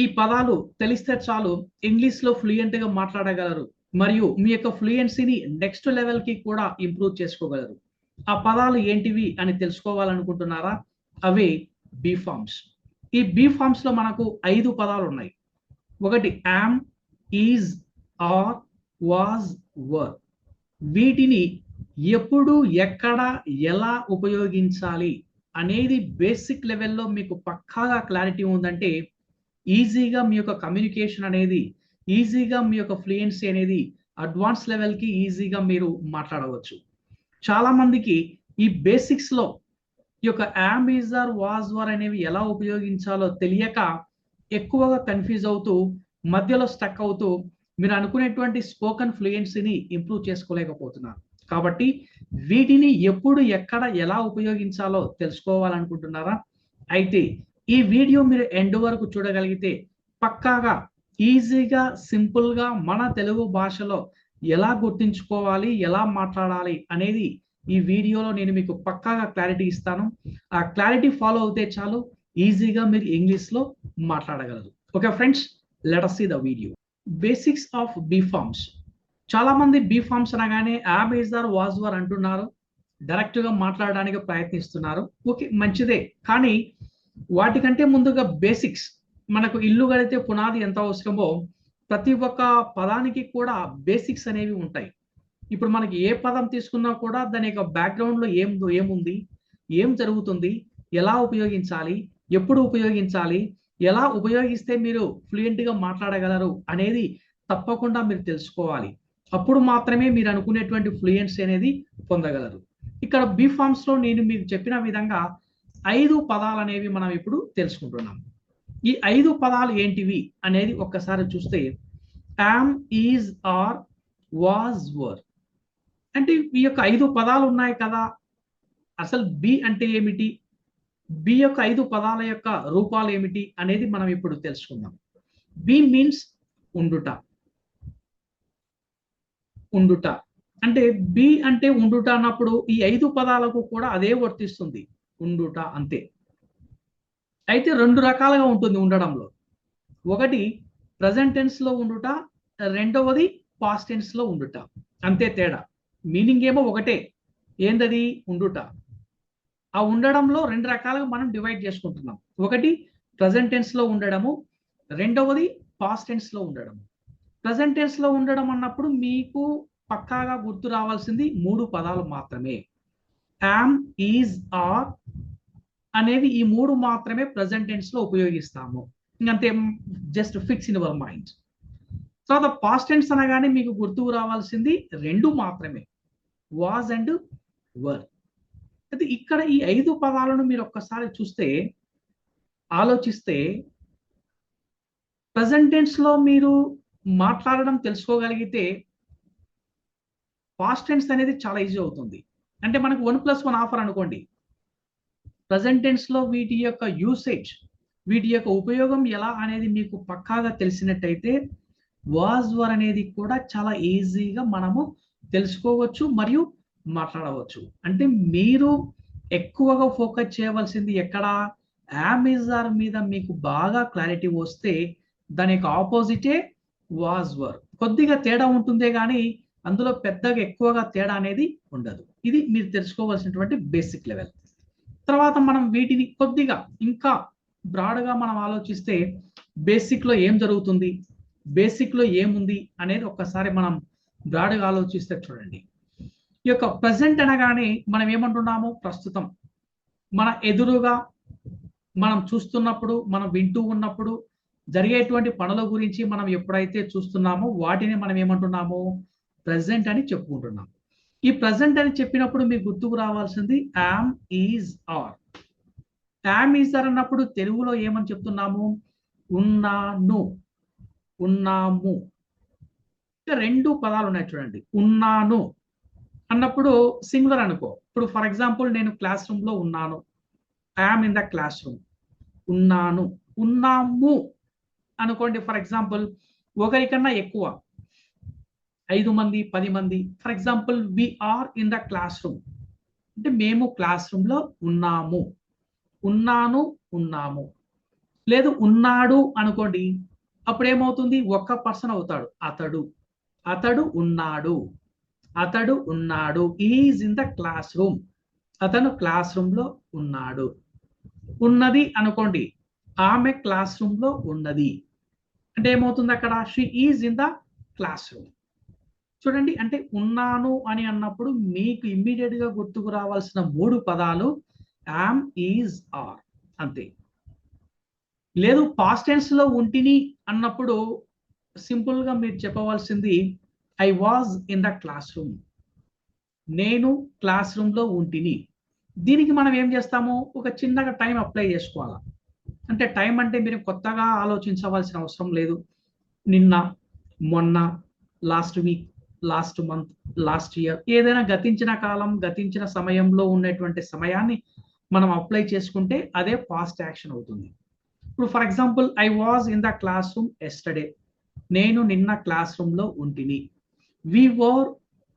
ఈ పదాలు తెలిస్తే చాలు ఇంగ్లీష్లో ఫ్లూయెంట్గా మాట్లాడగలరు మరియు మీ యొక్క ఫ్లూయెన్సీని నెక్స్ట్ లెవెల్కి కూడా ఇంప్రూవ్ చేసుకోగలరు. ఆ పదాలు ఏంటివి అని తెలుసుకోవాలనుకుంటున్నారా? అవే బీ ఫార్మ్స్. ఈ బీ ఫార్మ్స్లో మనకు 5 పదాలు ఉన్నాయి. ఒకటి యామ్, ఈజ్, ఆర్, వాజ్, వర్. వీటిని ఎప్పుడు, ఎక్కడ, ఎలా ఉపయోగించాలి అనేది బేసిక్ లెవెల్లో మీకు పక్కాగా క్లారిటీ ఉందంటే ఈజీగా మీ యొక్క కమ్యూనికేషన్ అనేది, ఈజీగా మీ యొక్క ఫ్లూయెన్సీ అనేది అడ్వాన్స్ లెవెల్కి ఈజీగా మీరు మాట్లాడవచ్చు. చాలా మందికి ఈ బేసిక్స్లో ఈ యొక్క యామ్, ఈజ్, ఆర్, వాజ్, వర్ అనేవి ఎలా ఉపయోగించాలో తెలియక ఎక్కువగా కన్ఫ్యూజ్ అవుతూ మధ్యలో స్టక్ అవుతూ మీరు అనుకునేటువంటి స్పోకెన్ ఫ్లూయెన్సీని ఇంప్రూవ్ చేసుకోలేకపోతున్నారు. కాబట్టి వీటిని ఎప్పుడు, ఎక్కడ, ఎలా ఉపయోగించాలో తెలుసుకోవాలనుకుంటున్నారా? అయితే ఈ వీడియో మీరు ఎండ్ వరకు చూడగలిగితే పక్కాగా ఈజీగా సింపుల్గా మన తెలుగు భాషలో ఎలా గుర్తించుకోవాలి, ఎలా మాట్లాడాలి అనేది ఈ వీడియోలో నేను మీకు పక్కాగా క్లారిటీ ఇస్తాను. ఆ క్లారిటీ ఫాలో అవుతే చాలు ఈజీగా మీరు ఇంగ్లీష్లో మాట్లాడగలరు. Okay friends, let us see the video. Basics of be forms. చాలా మంది బీ ఫార్మ్స్ అనగానే am, is, are, was, were అంటున్నారు, డైరెక్ట్గా మాట్లాడడానికి ప్రయత్నిస్తున్నారు. ఓకే, మంచిదే. కానీ వాటికంటే ముందుగా బేసిక్స్, మనకు ఇల్లు కడితే పునాది ఎంత అవసరమో ప్రతి ఒక్క పదానికి కూడా బేసిక్స్ అనేవి ఉంటాయి. ఇప్పుడు మనకి ఏ పదం తీసుకున్నా కూడా దాని యొక్క బ్యాక్గ్రౌండ్లో ఏముంది, ఏం జరుగుతుంది, ఎలా ఉపయోగించాలి, ఎప్పుడు ఉపయోగించాలి, ఎలా ఉపయోగిస్తే మీరు ఫ్లూయెంట్గా మాట్లాడగలరు అనేది తప్పకుండా మీరు తెలుసుకోవాలి. అప్పుడు మాత్రమే మీరు అనుకునేటువంటి ఫ్లూయెన్సీ అనేది పొందగలరు. ఇక్కడ బీ ఫార్మ్స్లో నేను మీకు చెప్పిన విధంగా 5 పదాలు అనేవి మనం ఇప్పుడు తెలుసుకుంటున్నాం. ఈ 5 పదాలు ఏంటివి అనేది ఒక్కసారి చూస్తే యామ్, ఈజ్, ఆర్, వాజ్, వర్. అంటే ఈ యొక్క 5 పదాలు ఉన్నాయి కదా, అసలు బి అంటే ఏమిటి, బి యొక్క 5 పదాల యొక్క రూపాలు ఏమిటి అనేది మనం ఇప్పుడు తెలుసుకుందాం. బి మీన్స్ ఉండుట. ఉండుట అంటే బి అంటే ఉండుట అన్నప్పుడు ఈ 5 పదాలకు కూడా అదే వర్తిస్తుంది, ఉండుట అంతే. అయితే 2 రకాలుగా ఉంటుంది ఉండడంలో. ఒకటి ప్రజెంట్ టెన్స్ లో ఉండుట, రెండవది పాస్ట్ టెన్స్ లో ఉండుట. అంతే తేడా. మీనింగ్ ఏమో ఒకటే, ఏందది? ఉండుట. ఆ ఉండడంలో 2 రకాలుగా మనం డివైడ్ చేసుకుంటున్నాం. ఒకటి ప్రజెంట్ టెన్స్ లో ఉండడము, రెండవది పాస్ట్ టెన్స్ లో ఉండడము. ప్రజెంట్ టెన్స్ లో ఉండడం అన్నప్పుడు మీకు పక్కాగా గుర్తు రావాల్సింది 3 పదాలు మాత్రమే. యామ్, ఈజ్, ఆర్ అనేవి ఈ 3 మాత్రమే ప్రజెంట్ టెన్స్ లో ఉపయోగిస్తాము. ఇంకంతే, just fix in your mind. తర్వాత పాస్ట్ టెన్స్ అనగానే మీకు గుర్తుకు రావాల్సింది 2 మాత్రమే, వాజ్ అండ్ వర్. అయితే ఇక్కడ ఈ 5 పదాలను మీరు ఒక్కసారి చూస్తే, ఆలోచిస్తే ప్రజెంట్ టెన్స్ లో మీరు మాట్లాడడం తెలుసుకోగలిగితే పాస్ట్ టెన్స్ అనేది చాలా ఈజీ అవుతుంది. అంటే మనకు 1+1 ఆఫర్ అనుకోండి. ప్రజెంట్ టెన్స్ లో వీటి యొక్క యూసేజ్, వీటి యొక్క ఉపయోగం ఎలా అనేది మీకు పక్కాగా తెలిసినట్టయితే వాజ్, వర్ అనేది కూడా చాలా ఈజీగా మనము తెలుసుకోవచ్చు మరియు మాట్లాడవచ్చు. అంటే మీరు ఎక్కువగా ఫోకస్ చేయవలసింది ఎక్కడ? యామ్, ఈజ్, ఆర్ మీద మీకు బాగా క్లారిటీ వస్తే దాని యొక్క ఆపోజిటే వాజ్, వర్. కొద్దిగా తేడా ఉంటుందే కానీ అందులో పెద్దగా ఎక్కువగా తేడా అనేది ఉండదు. ఇది మీరు తెలుసుకోవాల్సినటువంటి బేసిక్ లెవెల్. తర్వాత మనం వీటిని కొద్దిగా ఇంకా బ్రాడ్గా మనం ఆలోచిస్తే బేసిక్ లో ఏం జరుగుతుంది, బేసిక్ లో ఏముంది అనేది ఒక్కసారి మనం బ్రాడ్గా ఆలోచిస్తే చూడండి. ఈ యొక్క ప్రజెంట్ అనగానే మనం ఏమంటున్నాము? ప్రస్తుతం, మన ఎదురుగా మనం చూస్తున్నప్పుడు, మనం వింటూ ఉన్నప్పుడు జరిగేటువంటి పనుల గురించి మనం ఎప్పుడైతే చూస్తున్నామో వాటిని మనం ఏమంటున్నాము? ప్రజెంట్ అని చెప్పుకుంటున్నాం. ఈ ప్రజెంట్ అని చెప్పినప్పుడు మీకు గుర్తుకు రావాల్సింది am, is, are. Am, is, are అన్నప్పుడు తెలుగులో ఏమని చెప్తున్నాము? ఉన్నాను, ఉన్నాము. ఇంకా 2 పదాలు ఉన్నాయి చూడండి. ఉన్నాను అన్నప్పుడు సింగులర్ అనుకో. ఇప్పుడు ఫర్ ఎగ్జాంపుల్ నేను క్లాస్ రూమ్ లో ఉన్నాను, I'm in the class room. ఉన్నాను. ఉన్నాము అనుకోండి, ఫర్ ఎగ్జాంపుల్ ఒకరికన్నా ఎక్కువ, 5 మంది, 10 మంది. For example we are in the class room అంటే మేము క్లాస్ రూమ్ లో ఉన్నాము. ఉన్నాను, ఉన్నాము. లేదు ఉన్నాడు అనుకోండి, అప్పుడు ఏమవుతుంది? ఒక్క పర్సన్ అవుతాడు. అతడు. అతడు ఉన్నాడు. అతడు ఉన్నాడు. Is in the class room. అతను క్లాస్ రూమ్ లో ఉన్నాడు. ఉన్నది అనుకోండి, ఆమె క్లాస్ రూమ్ లో ఉన్నది. అంటే ఏమవుతుంది అక్కడ? She is in the class room. చూడండి, అంటే ఉన్నాను అని అన్నప్పుడు మీకు ఇమ్మీడియట్ గా గుర్తుకు రావాల్సిన 3 పదాలు యామ్, ఈజ్, ఆర్, అంతే. లేదు పాస్ట్ టెన్స్ లో ఉంటిని అన్నప్పుడు సింపుల్ గా మీరు చెప్పవలసింది I was in the class room. నేను క్లాస్ రూమ్ లో ఉంటిని. దీనికి మనం ఏం చేస్తాము? ఒక చిన్నగా టైం అప్లై చేసుకోవాలి. అంటే టైం అంటే మీరు కొత్తగా ఆలోచించవలసిన అవసరం లేదు. నిన్న, మొన్న, last week, last month, last year, ఏదైనా గతించిన కాలం, గతించిన సమయంలో ఉన్నటువంటి సమయాన్ని మనం అప్లై చేసుకుంటే అదే పాస్ట్ యాక్షన్ అవుతుంది. ఇప్పుడు for example I was in the class room yesterday. నేను నిన్న క్లాస్ రూమ్ లో ఉంటిని. We were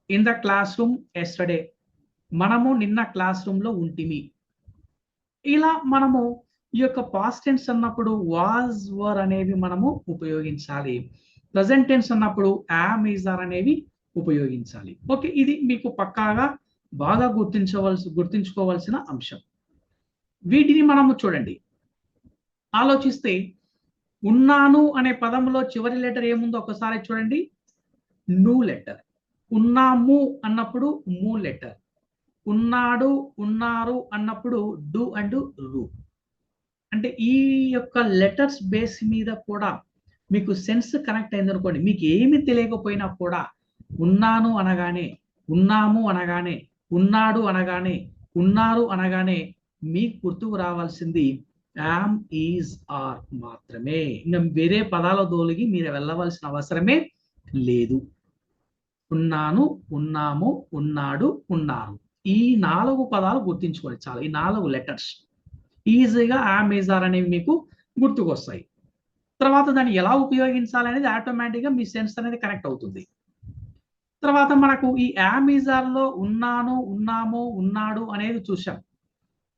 in the class room yesterday. మనము నిన్న క్లాస్ రూమ్ లో ఉంటిమి. ఇలా మనము ఈ యొక్క పాస్ట్ టెన్స్ అన్నప్పుడు వాజ్, వర్ అనేవి మనము ఉపయోగించాలి. ప్రజెంట్ టెన్స్ అన్నప్పుడు యామ్, ఈజ్, ఆర్ అనేవి ఉపయోగించాలి. ఓకే, ఇది మీకు పక్కాగా బాగా గుర్తుంచుకోవాల్సిన అంశం. వీటిని మనము చూడండి, ఆలోచిస్తే ఉన్నాను అనే పదంలో చివరి లెటర్ ఏముందో ఒకసారి చూడండి. ను లెటర్. ఉన్నాము అన్నప్పుడు ము లెటర్. ఉన్నాడు, ఉన్నారు అన్నప్పుడు డు అండ్ రు. అంటే ఈ యొక్క లెటర్స్ బేస్ మీద కూడా మీకు సెన్స్ కనెక్ట్ అయింది అనుకోండి, మీకు ఏమి తెలియకపోయినా కూడా ఉన్నాను అనగానే, ఉన్నాము అనగానే, ఉన్నాడు అనగానే, ఉన్నారు అనగానే మీకు గుర్తుకు రావాల్సింది యామ్, ఈజ్, ఆర్ మాత్రమే. ఇంకా వేరే పదాల దోలిగి మీరు వెళ్ళవలసిన అవసరమే లేదు. ఉన్నాను, ఉన్నాము, ఉన్నాడు, ఉన్నారు, ఈ 4 పదాలు గుర్తించుకోవాలి చాలా. ఈ 4 లెటర్స్ ఈజీగా యామ్, ఈజ్, ఆర్ అనేవి మీకు గుర్తుకొస్తాయి. తర్వాత దాన్ని ఎలా ఉపయోగించాలి అనేది ఆటోమేటిక్గా మీ సెన్స్ అనేది కనెక్ట్ అవుతుంది. తర్వాత మనకు ఈ యామ్, ఈజ్, ఆర్ లో ఉన్నాను, ఉన్నాము, ఉన్నాడు అనేది చూసాం.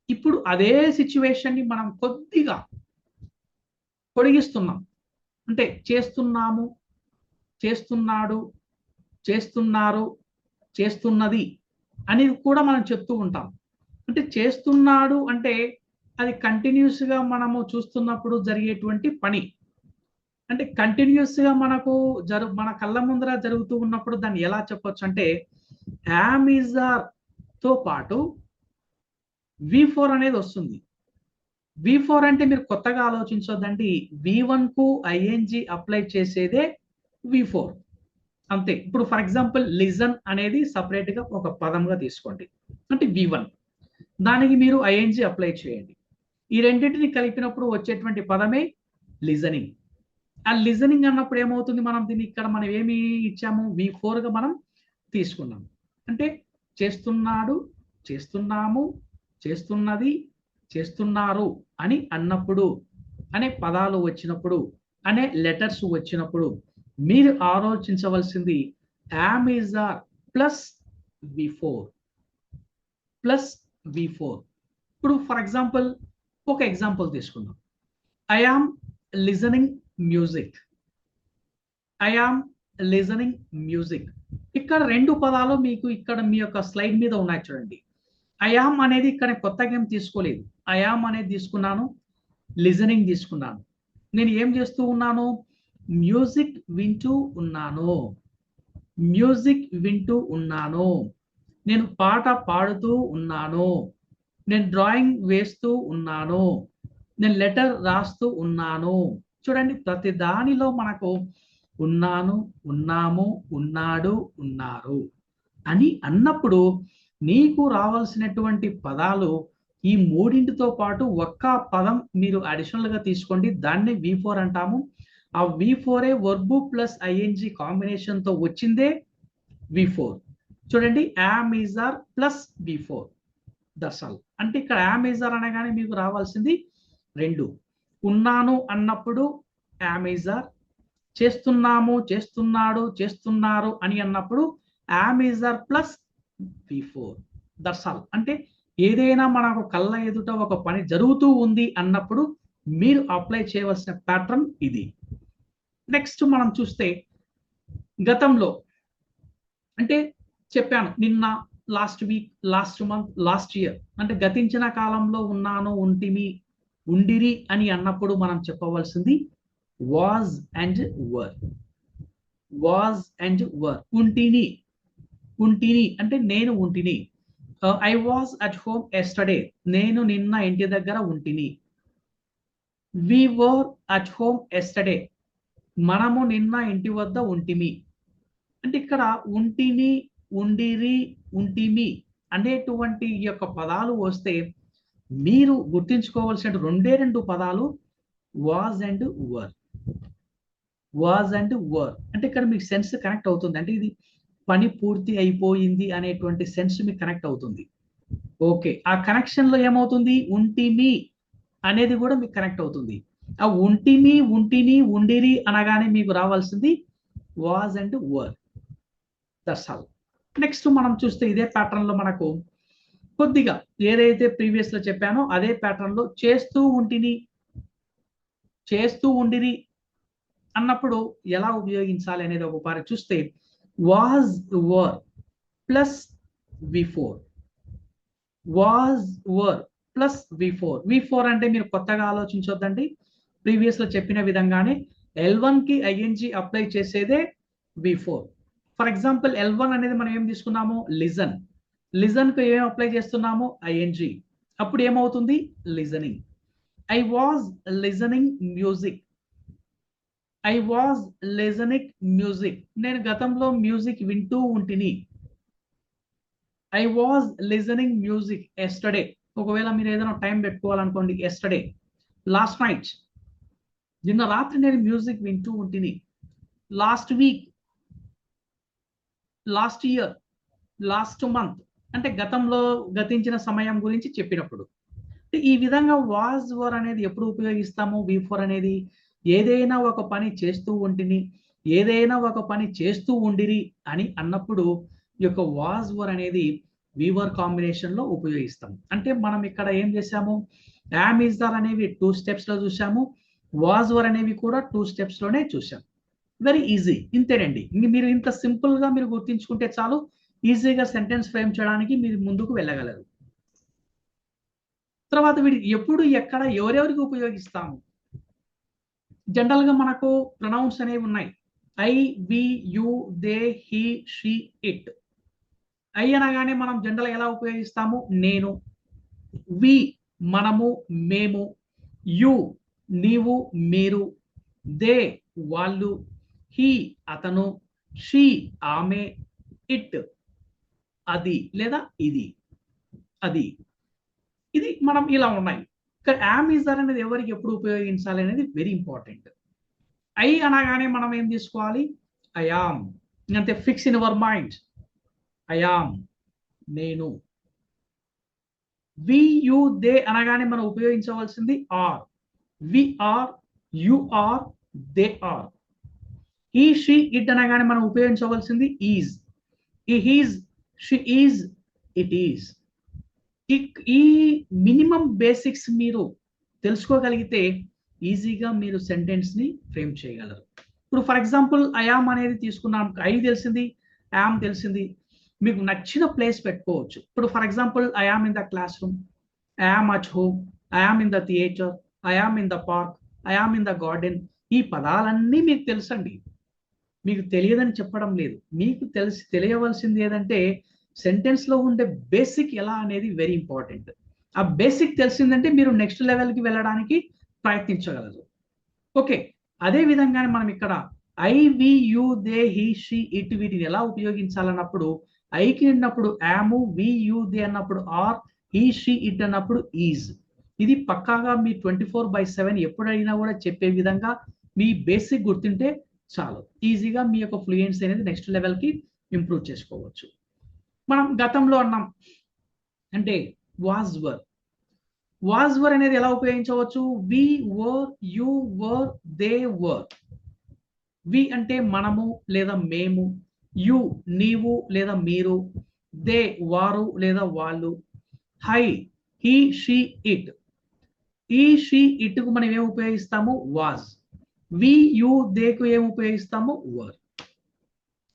ఇప్పుడు అదే సిచ్యువేషన్ ని మనం కొద్దిగా పొడిగిస్తున్నాం. అంటే చేస్తున్నాము, చేస్తున్నాడు, చేస్తున్నారు, చేస్తున్నది అని కూడా మనం చెప్తూ ఉంటాం. అంటే చేస్తున్నాడు అంటే అది కంటిన్యూస్ గా మనము చూస్తున్నప్పుడు జరిగేటువంటి పని. అంటే కంటిన్యూస్ గా మనకు మన కళ్ళ ముందర జరుగుతూ ఉన్నప్పుడు దాన్ని ఎలా చెప్పొచ్చు అంటే యామ్, ఈజ్, ఆర్ తో పాటు V4 అనేది వస్తుంది. V4 అంటే మీరు కొత్తగా ఆలోచించొద్దండి. V1 కు ఐఎన్జి అప్లై చేసేదే V4. అంతే. ఇప్పుడు ఫర్ ఎగ్జాంపుల్ లిజన్ అనేది సపరేట్ గా ఒక పదంగా తీసుకోండి. అంటే V1. దానికి మీరు ఐఎన్జి అప్లై చేయండి. ఈ రెండింటిని కలిపినప్పుడు వచ్చేటువంటి పదమే లిజనింగ్. ఆ లిజనింగ్ అన్నప్పుడు ఏమవుతుంది? మనం దీన్ని ఇక్కడ మనం ఏమి ఇచ్చాము? V4 గా మనం తీసుకున్నాం. అంటే చేస్తున్నాడు, చేస్తున్నాము, చేస్తున్నది, చేస్తున్నారు అని అన్నప్పుడు, అనే పదాలు వచ్చినప్పుడు, అనే లెటర్స్ వచ్చినప్పుడు మీరు ఆలోచించవలసింది am, is, are plus V4. Plus V4. ఇప్పుడు ఫర్ ఎగ్జాంపుల్ ఒక ఎగ్జాంపుల్ తీసుకుందాం. I am listening music. I am listening music. ఇక్కడ 2 పదాలు మీకు ఇక్కడ మీ యొక్క స్లైడ్ మీద ఉన్నాయి చూడండి. ఐ ఆమ్ అనేది ఇక్కడ కొత్తగా ఏం తీసుకోలేదు. ఐ ఆమ్ అనేది తీసుకున్నాను, లిజనింగ్ తీసుకున్నాను. నేను ఏం చేస్తూ ఉన్నాను? మ్యూజిక్ వింటూ ఉన్నాను. మ్యూజిక్ వింటూ ఉన్నాను. నేను పాట పాడుతూ ఉన్నాను. నేను డ్రాయింగ్ వేస్తూ ఉన్నాను. నేను లెటర్ రాస్తూ ఉన్నాను. చూడండి, ప్రతి దానిలో మనకు ఉన్నాను, ఉన్నాము, ఉన్నాడు, ఉన్నారు అని అన్నప్పుడు నీకు రావాల్సినటువంటి పదాలు ఈ మూడింటితో పాటు ఒక్క పదం మీరు అడిషనల్ గా తీసుకోండి. దాన్ని V4 అంటాము. ఆ V4 verb plus ING combination తో వచ్చిందే V4. చూడండి, am, is, are plus V4. That's all. అంటే ఇక్కడ యామ్, ఈజ్, ఆర్ అనగానే మీకు రావాల్సింది 2. ఉన్నాను అన్నప్పుడు యామ్, ఈజ్, ఆర్. చేస్తున్నాము, చేస్తున్నాడు, చేస్తున్నారు అని అన్నప్పుడు am, is, are plus V4. That's all. అంటే ఏదైనా మనకు కళ్ళ ఎదుట ఒక పని జరుగుతూ ఉంది అన్నప్పుడు మీరు అప్లై చేయవలసిన ప్యాటర్న్ ఇది. నెక్స్ట్ మనం చూస్తే గతంలో అంటే చెప్పాను నిన్న, last week, last month, last year అంటే గతించిన కాలంలో ఉన్నాను, ఉంటిమి, ఉండిరి అని అన్నప్పుడు మనం చెప్పవలసింది was and were. Was and were. ఉంటిని, ఉంటిని అంటే నేను ఉంటిని. I was at home yesterday, నేను నిన్న ఇంటి దగ్గర ఉంటిని. We were at home yesterday, మనము నిన్న ఇంటి వద్ద ఉంటిమి. అంటే ఇక్కడ ఉంటిని, ఉండిరి, ఉంటిమి అనేటువంటి ఈ యొక్క పదాలు వస్తే మీరు గుర్తించుకోవాల్సిన రెండు పదాలు was and were. Was and were అంటే ఇక్కడ మీకు సెన్స్ కనెక్ట్ అవుతుంది, అంటే ఇది పని పూర్తి అయిపోయింది అనేటువంటి సెన్స్ మీకు కనెక్ట్ అవుతుంది. ఓకే, ఆ కనెక్షన్ లో ఏమవుతుంది, ఉంటిమి అనేది కూడా మీకు కనెక్ట్ అవుతుంది. ఆ ఉంటిమి, ఉంటిని, ఉండిరి అనగానే మీకు రావాల్సింది was and were. That's all. Next మనం చూస్తే ఇదే ప్యాటర్న్ లో మనకు కొద్దిగా ఏదైతే ప్రీవియస్ లో చెప్పానో అదే ప్యాటర్న్ లో చేస్తూ ఉంటిని, చేస్తూ ఉండిరి అన్నప్పుడు ఎలా ఉపయోగించాలి అనేది ఒకసారి చూస్తే was were plus V4. Was were plus V4 అంటే మీరు కొత్తగా ఆలోచించొద్దండి. ప్రీవియస్ లో చెప్పిన విధంగానే L1 కి ING అప్లై చేసేదే V4. ఫర్ ఎగ్జాంపుల్ L1 అనేది మనం ఏం తీసుకున్నాము, లిజన్. లిజన్ కు ఏం అప్లై చేస్తున్నాము, ING. అప్పుడు ఏమవుతుంది, listening. I was listening music. I was listening music, నేను గతంలో మ్యూజిక్ వింటూ ఉంటిని. I was listening music yesterday. ఒకవేళ మీరు ఏదైనా టైం పెట్టుకోవాలనుకోండి, ఎస్టర్డే, లాస్ట్ నైట్, నిన్న రాత్రి నేను మ్యూజిక్ వింటూ ఉంటిని. Last week, last year, last month అంటే గతంలో గతించిన సమయం గురించి చెప్పినప్పుడు. ఈ విధంగా వాజ్ వర్ అనేది ఎప్పుడు ఉపయోగిస్తాము, V4 అనేది ఏదైనా ఒక పని చేస్తూ ఉంటిని, ఏదైనా ఒక పని చేస్తూ ఉండిరి అని అన్నప్పుడు ఈ యొక్క వాజ్ వర్ అనేది వీవర్ కాంబినేషన్ లో ఉపయోగిస్తాం. అంటే మనం ఇక్కడ ఏం చేసాము, యామ్ ఈజ్ దర్ అనేవి 2 steps లో చూసాము, వాజ్ వర్ అనేవి కూడా 2 steps లోనే చూసాం. వెరీ ఈజీ, ఇంతేనండి. మీరు ఇంత సింపుల్ గా మీరు గుర్తించుకుంటే చాలు, ఈజీగా సెంటెన్స్ ఫ్రేమ్ చేయడానికి మీరు ముందుకు వెళ్ళగలరు. తర్వాత వీడి ఎప్పుడు, ఎక్కడ, ఎవరెవరికి ఉపయోగిస్తాము. జనరల్ గా మనకు ప్రొనౌన్స్ అనేవి ఉన్నాయి. I, we, you, they, he, she, it. I అనగానే మనం జనరల్ ఎలా ఉపయోగిస్తాము, నేను. వి మనము, మేము. యు నీవు, మీరు. దే వాళ్ళు. హీ అతను. షీ ఆమె. ఇట్ అది లేదా ఇది. అది ఇది మనం ఇలా ఉన్నాయి. యామ్ ఈజ్ దర్ అనేది ఎవరికి ఎప్పుడు ఉపయోగించాలి అనేది వెరీ ఇంపార్టెంట్. ఐ అనగానే మనం ఏం తీసుకోవాలి, ఐ యామ్. అంటే fix in our mind, I am నేను. వి యు దే అనగానే మనం ఉపయోగించవలసింది are. We are, you are, they are. He she it అనగానే మనం ఉపయోగించవలసింది is. He he's, she is, it is. ఈ మినిమం బేసిక్స్ మీరు తెలుసుకోగలిగితే ఈజీగా మీరు సెంటెన్స్ ని ఫ్రేమ్ చేయగలరు. ఇప్పుడు ఫర్ ఎగ్జాంపుల్ ఐఆమ్ అనేది తీసుకున్నాం, ఐ తెలిసింది, యామ్ తెలిసింది, మీకు నచ్చిన ప్లేస్ పెట్టుకోవచ్చు. ఇప్పుడు for example I am in the class room, I am at home, I am in the theatre, I am in the park, I am in the garden. ఈ పదాలన్నీ మీకు తెలుసండి, మీకు తెలియదని చెప్పడం లేదు. మీకు తెలియవలసింది ఏదంటే సెంటెన్స్ లో ఉండే బేసిక్ ఎలా అనేది వెరీ ఇంపార్టెంట్. ఆ బేసిక్ తెలిసిందంటే మీరు నెక్స్ట్ లెవెల్ కి వెళ్ళడానికి ప్రయత్నించగలరు. ఓకే, అదే విధంగానే మనం ఇక్కడ I, we, you, they, he, she, it వీటిని ఎలా ఉపయోగించాలన్నప్పుడు ఐకి అన్నప్పుడు యాము, వి, యు, దే అన్నప్పుడు ఆర్, హీ, షీ, ఇట్ అన్నప్పుడు ఈజ్. ఇది పక్కాగా మీ 24/7 ఎప్పుడైనా కూడా చెప్పే విధంగా మీ బేసిక్ గుర్తుంటే చాలు, ఈజీగా మీ యొక్క ఫ్లూయెన్సీ అనేది నెక్స్ట్ లెవెల్ కి ఇంప్రూవ్ చేసుకోవచ్చు. మనం గతంలో అన్నాం అంటే వాజ్ వర్. వాజ్ వర్ అనేది ఎలా ఉపయోగించవచ్చు, వి వర్, యు వర్, దే వర్. వి అంటే మనము లేదా మేము. యు నీవు లేదా మీరు. దే వారు లేదా వాళ్ళు. High he, she, it. ఈ షీ ఇటుకు మనం ఏం ఉపయోగిస్తాము వాజ్. వి యు దేకు ఏం ఉపయోగిస్తాము వర్.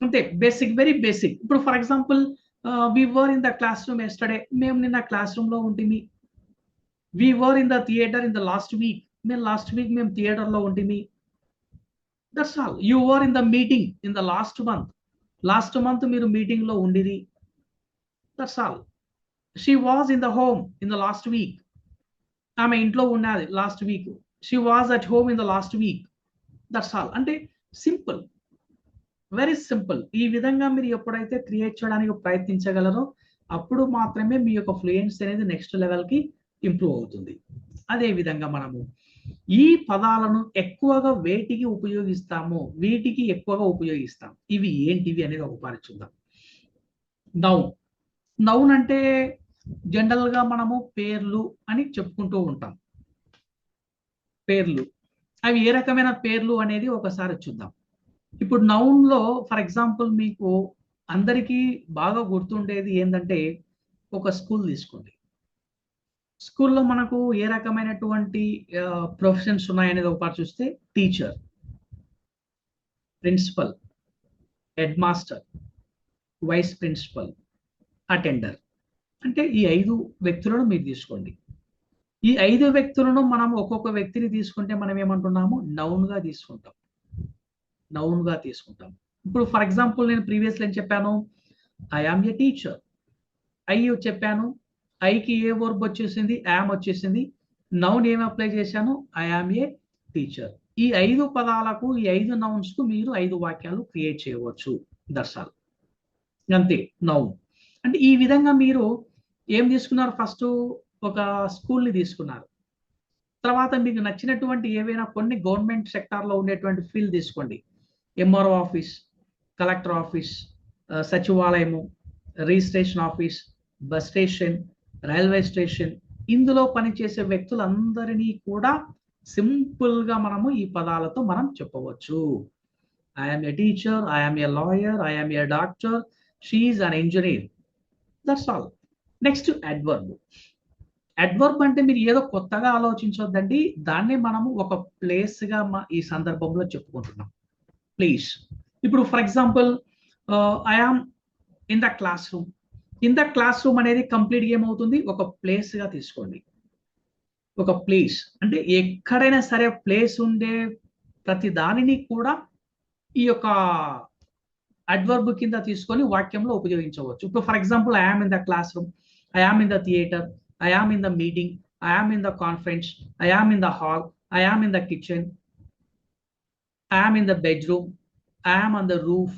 అంతే, బేసిక్, వెరీ బేసిక్. ఇప్పుడు for example we were in the class room yesterday, మేము నిన్న క్లాస్ రూమ్ లో ఉంటుంది. We were in the theatre in the last week, మేము లాస్ట్ వీక్ మేము థియేటర్ లో ఉంటుంది. That's all. You were in the meeting in the last month, last month మీరు meeting లో ఉండిరి. That's all. She was in the home in the last week, ఆమె ఇంట్లో ఉన్నది last week. She was at home in the last week. That's all. అంటే simple, very simple. ఈ విధంగా మీరు ఎప్పుడైతే క్రియేట్ చేయడానికి ప్రయత్నించగలరో అప్పుడు మాత్రమే మీ యొక్క ఫ్లూయెన్సీ అనేది నెక్స్ట్ లెవెల్ కి ఇంప్రూవ్ అవుతుంది. అదే విధంగా మనము ఈ పదాలను ఎక్కువగా వేటికి ఉపయోగిస్తామో వీటికి ఎక్కువగా ఉపయోగిస్తాం. ఇవి ఏంటివి అనేది ఒకసారి చూద్దాం. నౌన్. నౌన్ అంటే జనరల్ గా మనము పేర్లు అని చెప్పుకుంటూ ఉంటాం. పేర్లు, అవి ఏ రకమైన పేర్లు అనేది ఒకసారి చూద్దాం. ఇప్పుడు నౌన్ లో ఫర్ ఎగ్జాంపుల్ మీకు అందరికీ బాగా గుర్తుండేది ఏంటంటే, ఒక స్కూల్ తీసుకోండి. స్కూల్లో మనకు ఏ రకమైనటువంటి ప్రొఫెషన్స్ ఉన్నాయనేది ఒకసారి చూస్తే, teacher, principal, head master, vice principal, attender. అంటే ఈ 5 వ్యక్తులను మీరు తీసుకోండి. ఈ 5 వ్యక్తులను మనం ఒక్కొక్క వ్యక్తిని తీసుకుంటే మనం ఏమంటున్నాము, నౌన్ గా తీసుకుంటాం. నౌన్ గా తీసుకుంటాం. ఇప్పుడు ఫర్ ఎగ్జాంపుల్ నేను ప్రీవియస్లో ఏం చెప్పాను, I am a teacher. I చెప్పాను, ఐకి ఏ వర్బ్ వచ్చేసింది, యామ్ వచ్చేసింది. నౌన్ ఏం అప్లై చేశాను, ఐ ఆమ్ ఏ టీచర్. ఈ 5 పదాలకు, ఈ 5 నౌన్స్ కు మీరు 5 వాక్యాలు క్రియేట్ చేయవచ్చు. That's all. అంతే నౌన్. అంటే ఈ విధంగా మీరు ఏం తీసుకున్నారు, ఫస్ట్ ఒక స్కూల్ని తీసుకున్నారు. తర్వాత మీకు నచ్చినటువంటి ఏవైనా కొన్ని గవర్నమెంట్ సెక్టార్లో ఉండేటువంటి ఫీల్డ్ తీసుకోండి. ఎంఆర్ఓ ఆఫీస్, కలెక్టర్ ఆఫీస్, సచివాలయము, registration office, bus station, railway station. ఇందులో పనిచేసే వ్యక్తులందరినీ కూడా సింపుల్ గా మనము ఈ పదాలతో మనం చెప్పవచ్చు. I'm a teacher, I'm a lawyer, I'm a doctor, she is an engineer. That's all. Next adverb. Adverb అంటే మీరు ఏదో కొత్తగా ఆలోచించొద్దండి, దాన్ని మనము ఒక ప్లేస్ గా ఈ సందర్భంలో చెప్పుకుంటున్నాం. ప్లీజ్. ఇప్పుడు for example I am in the class room. In the class room అనేది కంప్లీట్ ఏమవుతుంది, ఒక ప్లేస్ గా తీసుకోండి. ఒక ప్లేస్ అంటే ఎక్కడైనా సరే ప్లేస్ ఉండే ప్రతి దానిని కూడా ఈ యొక్క అడ్వర్బ్ కింద తీసుకొని వాక్యంలో ఉపయోగించవచ్చు. ఇప్పుడు for example I am in the class room, I am in the theatre, I am in the meeting, I am in the conference, I am in the hall, I am in the kitchen, I am in the bedroom, I am on the roof.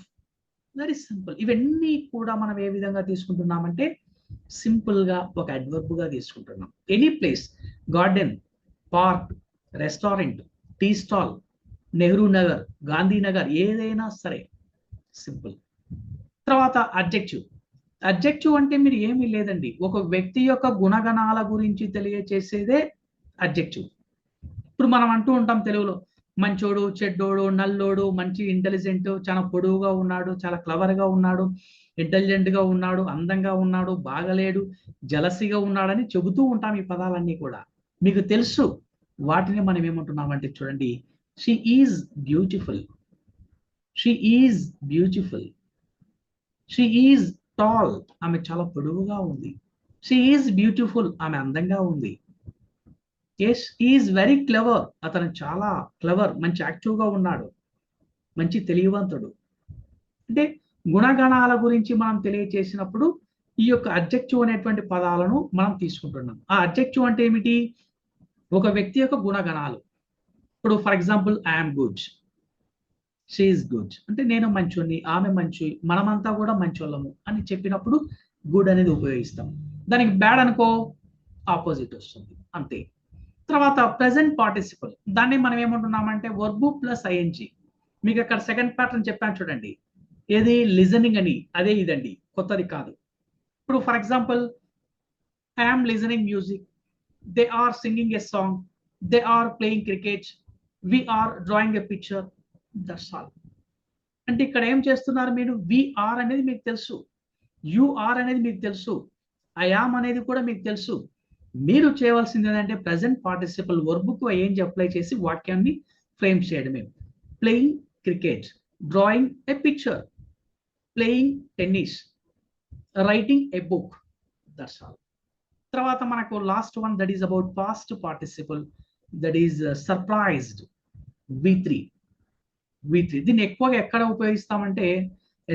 Very simple. ఇవన్నీ కూడా మనం ఏ విధంగా తీసుకుంటున్నామంటే simple గా ఒక adverb గా తీసుకుంటున్నాం. Any place, garden, park, restaurant, tea stall, Nehru Nagar, Gandhinagar, ఏదైనా సరే సింపుల్. తర్వాత అడ్జెక్టివ్. అడ్జెక్టివ్ అంటే మీరు ఏమీ లేదండి, ఒక వ్యక్తి యొక్క గుణగణాల గురించి తెలియచేసేదే అడ్జెక్టివ్. ఇప్పుడు మనం అంటూ ఉంటాం తెలుగులో, మంచోడు, చెడ్డోడు, నల్లోడు, మంచి ఇంటెలిజెంట్, చాలా పొడువుగా ఉన్నాడు, చాలా క్లవర్ గా ఉన్నాడు, ఇంటెలిజెంట్ గా ఉన్నాడు, అందంగా ఉన్నాడు, బాగలేడు, జలసిగా ఉన్నాడని చెబుతూ ఉంటాం. ఈ పదాలన్నీ కూడా మీకు తెలుసు. వాటిని మనం ఏమంటున్నామంటే చూడండి, she is beautiful, she is beautiful, she is tall, ఆమె చాలా పొడవుగా ఉంది, షీ ఈజ్ బ్యూటిఫుల్, ఆమె అందంగా ఉంది. ఎస్, ఈజ్ వెరీ క్లెవర్, అతను చాలా క్లెవర్, మంచి యాక్టివ్గా ఉన్నాడు, మంచి తెలివివంతుడు. అంటే గుణగణాల గురించి మనం తెలియచేసినప్పుడు ఈ యొక్క అడ్జెక్టివ్ అనేటువంటి పదాలను మనం తీసుకుంటున్నాం. ఆ అడ్జెక్టివ్ అంటే ఏమిటి, ఒక వ్యక్తి యొక్క గుణగణాలు. ఇప్పుడు for example I'm good, she is good అంటే నేను మంచోని, ఆమె మంచి, మనమంతా కూడా మంచోళ్ళము అని చెప్పినప్పుడు గుడ్ అనేది ఉపయోగిస్తాం. దానికి బ్యాడ్ అనుకో ఆపోజిట్ వస్తుంది. అంతే. తర్వాత ప్రెసెంట్ పార్టిసిపల్, దాన్ని మనం ఏమంటున్నామంటే వర్బ్ ప్లస్ ఐఎన్జి. మీకు అక్కడ సెకండ్ ప్యాటర్న్ చెప్పాను చూడండి, ఏది లిజనింగ్ అని, అదే ఇదండి, కొత్తది కాదు. ఇప్పుడు for example I am listening music, they are singing a song, they are playing cricket, we are drawing a picture. That's all. అంటే ఇక్కడ ఏం చేస్తున్నారు మీరు, వి ఆర్ అనేది మీకు తెలుసు, యు ఆర్ అనేది మీకు తెలుసు, ఐ ఆమ్ అనేది కూడా మీకు తెలుసు. మీరు చేయవలసింది ఏంటంటే ప్రెసెంట్ పార్టిసిపల్ వర్బ్ కు ఐఎన్జి అప్లై చేసి వాక్యాన్ని ఫ్రేమ్ చేయడమే. Playing cricket, drawing A picture, playing tennis, writing A book. That's all. తర్వాత మనకు last one that is about past participle, that is surprised. V3. దీన్ని ఎక్కువగా ఎక్కడ ఉపయోగిస్తామంటే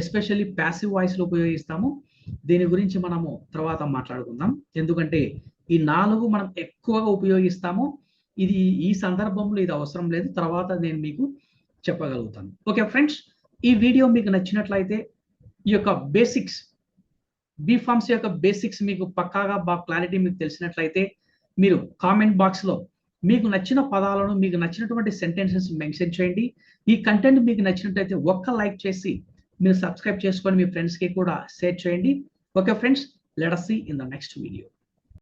ఎస్పెషల్లీ ప్యాసివ్ వాయిస్ లో ఉపయోగిస్తాము. దీని గురించి మనము తర్వాత మాట్లాడుకుందాం, ఎందుకంటే ఈ 4 మనం ఎక్కువగా ఉపయోగిస్తాము. ఇది ఈ సందర్భంలో ఇది అవసరం లేదు, తర్వాత నేను మీకు చెప్పగలుగుతాను. ఓకే ఫ్రెండ్స్, ఈ వీడియో మీకు నచ్చినట్లయితే ఈ యొక్క బేసిక్స్, బీ ఫార్మ్స్ యొక్క బేసిక్స్ మీకు పక్కాగా బాగా క్లారిటీ మీకు తెలిసినట్లయితే మీరు కామెంట్ బాక్స్ లో మీకు నచ్చిన పదాలను, మీకు నచ్చినటువంటి సెంటెన్సెస్ మెన్షన్ చేయండి. ఈ కంటెంట్ మీకు నచ్చినట్లయితే ఒక్క లైక్ చేసి మీరు సబ్స్క్రైబ్ చేసుకొని మీ ఫ్రెండ్స్ కి కూడా షేర్ చేయండి. Okay friends, let us see in the next video.